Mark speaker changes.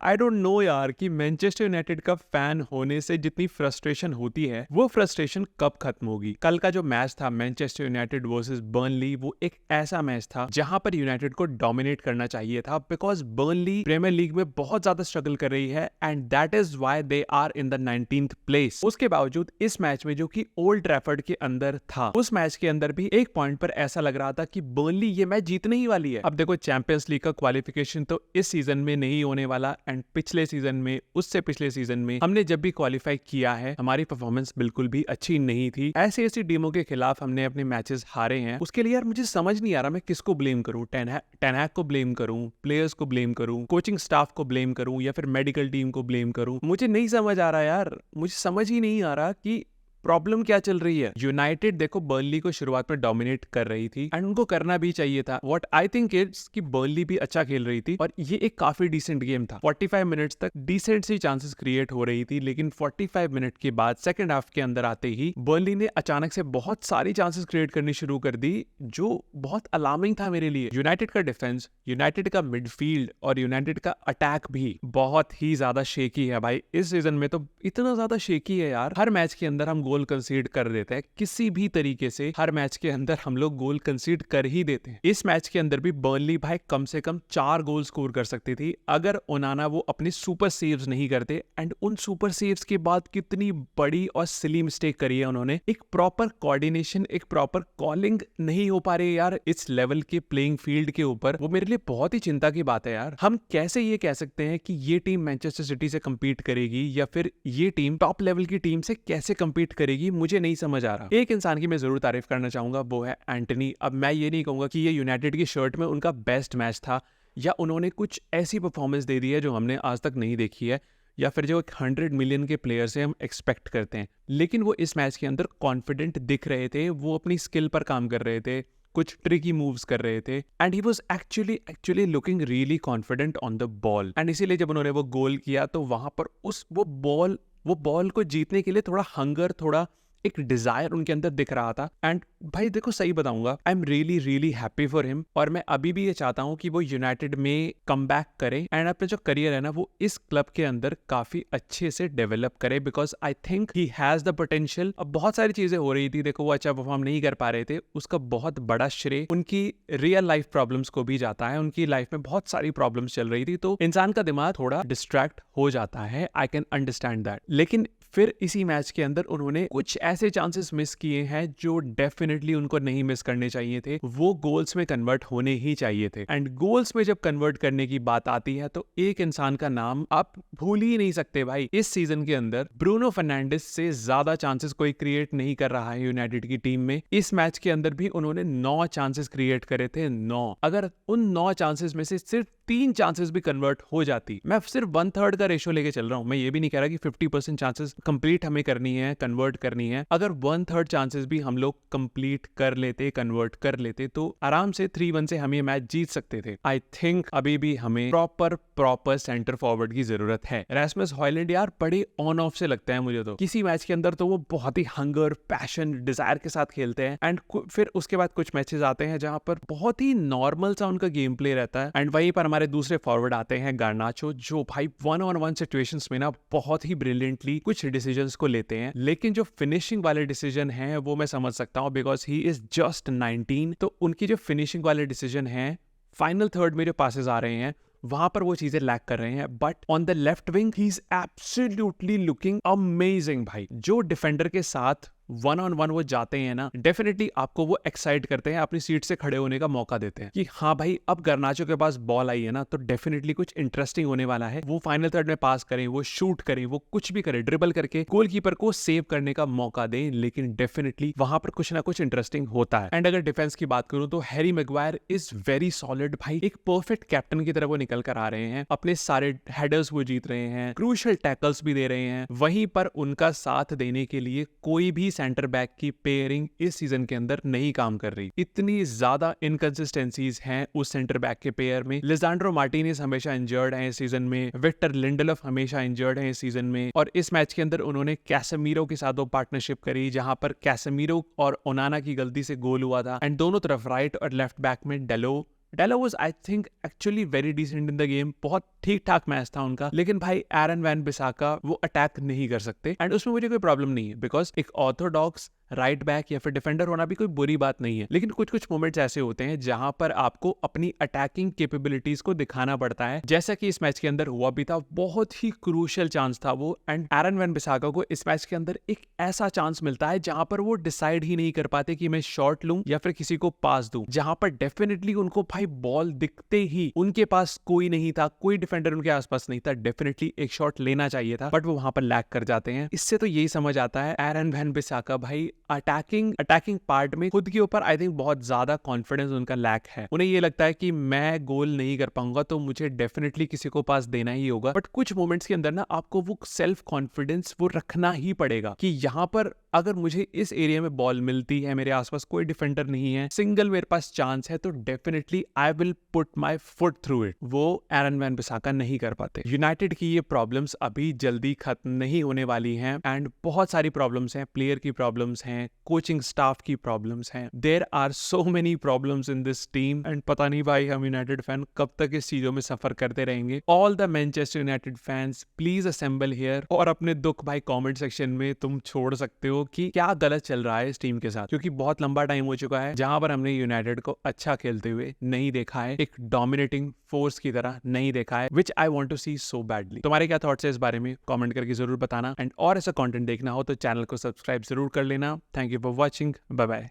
Speaker 1: I don't know यार कि Manchester United का फैन होने से जितनी फ्रस्ट्रेशन होती है वो फ्रस्ट्रेशन कब खत्म होगी। कल का जो मैच था मैनचेस्टर यूनाइटेड वर्सेस बर्नली, वो एक ऐसा मैच था जहां पर यूनाइटेड को डोमिनेट करना चाहिए था, बिकॉज बर्नली प्रीमियर लीग में बहुत ज्यादा स्ट्रगल कर रही है and that is why they are in the 19th place. उसके बावजूद इस मैच में जो कि ओल्ड ट्रैफर्ड के अंदर था, उस मैच के अंदर भी एक पॉइंट पर ऐसा लग रहा था कि बर्नली ये मैच जीतने ही वाली है। अब देखो, चैंपियंस लीग का क्वालिफिकेशन तो इस सीजन में नहीं होने वाला एंड पिछले सीजन में, उससे पिछले सीजन में हमने जब भी क्वालिफाई किया है हमारी परफॉर्मेंस बिल्कुल भी अच्छी नहीं थी। ऐसी ऐसी टीमों के खिलाफ हमने अपने मैचेस हारे हैं। उसके लिए यार मुझे समझ नहीं आ रहा मैं किसको ब्लेम करूं। टेन हैग को ब्लेम करूं, प्लेयर्स को ब्लेम करूं, कोचिंग स्टाफ को ब्लेम करूं या फिर मेडिकल टीम को ब्लेम करूं। मुझे नहीं समझ आ रहा यार, मुझे समझ ही नहीं आ रहा कि प्रॉब्लम क्या चल रही है। यूनाइटेड देखो बर्नली को शुरुआत में डोमिनेट कर रही थी एंड उनको करना भी चाहिए था। व्हाट आई थिंक इज कि बर्नली भी अच्छा खेल रही थी और ये एक काफी डिसेंट गेम था। 45 मिनट्स तक डिसेंट सी चांसेस क्रिएट हो रही थी, लेकिन 45 मिनट के बाद सेकंड हाफ के अंदर आते ही बर्नली ने अचानक से बहुत सारी चांसेस क्रिएट करनी शुरू कर दी, जो बहुत अलार्मिंग था मेरे लिए। यूनाइटेड का डिफेंस, यूनाइटेड का मिडफील्ड और यूनाइटेड का अटैक भी बहुत ही ज्यादा शेकी है भाई। इस सीजन में तो इतना ज्यादा शेकी है यार, हर मैच के अंदर हम गोल कंसीड कर देते हैं किसी भी तरीके से। हर मैच के अंदर हम लोग गोल कंसीड कर ही देते हैं। इस मैच के अंदर भी बर्नली भाई कम से कम 4 गोल स्कोर कर सकती थी अगर ओनाना वो अपने सुपर सेव्स नहीं करते। एंड उन सुपर सेव्स के बाद कितनी बड़ी और सिली मिस्टेक करी है उन्होंने। एक प्रॉपर कोऑर्डिनेशन, एक प्रॉपर कॉलिंग नहीं हो पा रही यार इस लेवल के प्लेइंग फील्ड के ऊपर। वो मेरे लिए बहुत ही चिंता की बात है यार। हम कैसे ये कह सकते हैं कि ये टीम मैनचेस्टर सिटी से कंपीट करेगी या फिर ये टीम टॉप लेवल की टीम से कैसे कंपीट करेगी, मुझे नहीं समझ आ रहा। एक इंसान की मैं जरूर तारीफ करना चाहूंगा, वो है एंटनी। अब मैं ये नहीं कहूंगा कि ये यूनाइटेड की शर्ट में उनका बेस्ट मैच था या उन्होंने कुछ ऐसी परफॉर्मेंस दे दी है जो हमने आज तक नहीं देखी है या फिर जो 100 मिलियन के प्लेयर से हम एक्सपेक्ट करते हैं, लेकिन वो इस मैच के अंदर कॉन्फिडेंट दिख रहे थे। वो अपनी स्किल पर काम कर रहे थे, कुछ ट्रिकी मूव्स कर रहे थे and he was actually looking really confident on the ball. And इसीलिए जब उन्होंने वो गोल किया तो वहां पर वो बॉल को जीतने के लिए थोड़ा हंगर, थोड़ा एक डिजायर उनके अंदर दिख रहा था। एंड भाई देखो, सही बताऊंगा, I am really happy for him. और मैं अभी भी ये चाहता हूं कि वो यूनाइटेड में कम बैक करे एंड अपना जो करियर है ना वो इस क्लब के अंदर काफी अच्छे से डेवलप करे, because I think he has the potential. अब बहुत सारी चीजें हो रही थी, देखो वो अच्छा परफॉर्म नहीं कर पा रहे थे, उसका बहुत बड़ा श्रेय उनकी रियल लाइफ प्रॉब्लम्स को भी जाता है। उनकी लाइफ में बहुत सारी प्रॉब्लम्स चल रही थी, तो इंसान का दिमाग थोड़ा डिस्ट्रैक्ट हो जाता है। I can understand that. लेकिन फिर इसी मैच के अंदर उन्होंने कुछ ऐसे चांसेस मिस किए हैं जो डेफिनेटली उनको नहीं मिस करने चाहिए थे। वो गोल्स में कन्वर्ट होने ही चाहिए थे। एंड गोल्स में जब कन्वर्ट करने की बात आती है तो एक इंसान का नाम आप भूल ही नहीं सकते भाई। इस सीजन के अंदर ब्रूनो फर्नांडिस से ज्यादा चांसेस कोई क्रिएट नहीं कर रहा है यूनाइटेड की टीम में। इस मैच के अंदर भी उन्होंने 9 चांसेस क्रिएट करे थे, 9। अगर उन 9 चांसेस में से सिर्फ 3 चांसेस भी कन्वर्ट हो जाती, मैं सिर्फ 1/3 का रेशो लेके चल रहा हूं, मैं ये भी नहीं कह रहा कि 50% चांसेस कंप्लीट हमें करनी है, कन्वर्ट करनी है। अगर 1/3 चांसेस भी हम लोग कंप्लीट कर लेते, कन्वर्ट कर लेते, तो आराम से 3-1 से हम ये मैच जीत सकते थे। आई थिंक अभी भी हमें प्रॉपर सेंटर फॉरवर्ड की जरूरत है। रास्मस हॉयलैंड यार बड़े ऑन ऑफ से लगता है मुझे तो। किसी मैच के अंदर तो वो बहुत ही हंगर, पैशन, डिजायर के साथ खेलते हैं एंड फिर उसके बाद कुछ मैचेस आते हैं जहां पर बहुत ही नॉर्मल सा उनका गेम प्ले रहता है। एंड वहीं पर हमारे दूसरे फॉरवर्ड आते हैं गार्नाचो, जो भाई 1-on-1 सिचुएशंस में ना बहुत ही ब्रिलियंटली कुछ डिसीजंस को लेते हैं, लेकिन जो फिनिशिंग वाले डिसीजन हैं वो मैं समझ सकता हूं बिकॉज ही इज जस्ट 19। तो उनकी जो फिनिशिंग वाले डिसीजन हैं, फाइनल थर्ड में जो पासेस आ रहे हैं वहां पर वो चीजें लैक कर रहे हैं। But on the left wing he is absolutely looking amazing भाई। जो डिफेंडर के साथ 1-on-1 वो जाते हैं ना, डेफिनेटली आपको वो एक्साइट करते हैं, अपनी सीट से खड़े होने का मौका देते हैं कि हाँ भाई अब गर्नाचो के पास बॉल आई है ना तो डेफिनेटली कुछ इंटरेस्टिंग होने वाला है। वो फाइनल थर्ड में पास करें, वो शूट करें, वो कुछ भी करें, ड्रिबल करके गोलकीपर को सेव करने का मौका दें, लेकिन डेफिनेटली वहां पर कुछ ना कुछ इंटरेस्टिंग होता है। एंड अगर डिफेंस की बात करूं तो Harry Maguire is very solid भाई। एक परफेक्ट कैप्टन की तरह वो निकल कर आ रहे हैं, अपने सारे हेडर्स वो जीत रहे हैं, क्रूशियल टैकल्स भी दे रहे हैं। वहीं पर उनका साथ देने के लिए कोई भी सेंटर बैक की पेयरिंग इस सीजन के अंदर नहीं काम कर रही। इतनी ज्यादा इनकंसिस्टेंसीज हैं उस सेंटर बैक के पेयर में। लिसांड्रो मार्टिनेज हमेशा इंजर्ड है इस सीजन में, विक्टर लिंडेलोफ हमेशा इंजर्ड है इस सीजन में, और इस मैच के अंदर उन्होंने कैसेमीरो के साथ वो पार्टनरशिप करी जहां पर कैसेमीरो और ओनाना की गलती से गोल हुआ था। एंड दोनों तरफ राइट और लेफ्ट बैक में Dalot was I think actually very decent in the game, बहुत ठीक ठाक मैच था उनका, लेकिन भाई एरन वैन बिसाका वो अटैक नहीं कर सकते एंड उसमें मुझे कोई प्रॉब्लम नहीं है बिकॉज एक ऑर्थोडॉक्स राइट बैक या फिर डिफेंडर होना भी कोई बुरी बात नहीं है, लेकिन कुछ कुछ मोमेंट्स ऐसे होते हैं जहां पर आपको अपनी अटैकिंग कैपेबिलिटीज को दिखाना पड़ता है, जैसा कि इस मैच के अंदर हुआ भी था। बहुत ही क्रूशियल चांस था वो एंड एरन वैन बिसाका को इस मैच के अंदर एक ऐसा चांस मिलता है जहां पर वो डिसाइड ही नहीं कर पाते कि मैं शॉट लूं या फिर किसी को पास दूं, जहां पर डेफिनेटली उनको भाई बॉल दिखते ही उनके पास कोई नहीं था, कोई डिफेंडर उनके आसपास नहीं था, डेफिनेटली एक शॉट लेना चाहिए था बट वो वहां पर लैग कर जाते हैं। इससे तो यही समझ आता है एरन वैन बिसाका भाई अटैकिंग पार्ट में खुद के ऊपर आई थिंक बहुत ज्यादा कॉन्फिडेंस उनका लैक है। उन्हें ये लगता है कि मैं गोल नहीं कर पाऊंगा तो मुझे डेफिनेटली किसी को पास देना ही होगा, बट कुछ मोमेंट्स के अंदर ना आपको वो सेल्फ कॉन्फिडेंस वो रखना ही पड़ेगा कि यहाँ पर अगर मुझे इस एरिया में बॉल मिलती है, मेरे आसपास कोई डिफेंडर नहीं है, सिंगल मेरे पास चांस है, तो definitely I will put my foot through it. वो एरन वैन बिसाका नहीं कर पाते। यूनाइटेड की ये प्रॉब्लम्स अभी जल्दी खत्म नहीं होने वाली हैं एंड बहुत सारी प्रॉब्लम्स हैं, प्लेयर की प्रॉब्लम्स हैं, कोचिंग स्टाफ की प्रॉब्लम्स हैं, there are so many problems in this team and पता नहीं भाई हम यूनाइटेड फैन कब तक इस चीजों में सफर करते रहेंगे। All the Manchester United fans please assemble here और अपने दुख भाई कमेंट सेक्शन में तुम छोड़ सकते हो कि क्या गलत चल रहा है इस टीम के साथ, क्योंकि बहुत लंबा टाइम हो चुका है जहां पर हमने यूनाइटेड को अच्छा खेलते हुए नहीं देखा है, एक डोमिनेटिंग फोर्स की तरह नहीं देखा है, which I want to see so badly. तुम्हारे क्या थॉट्स है इस बारे में कमेंट करके जरूर बताना एंड और ऐसा कंटेंट देखना हो तो चैनल को सब्सक्राइब जरूर कर लेना। Thank you for watching, bye bye.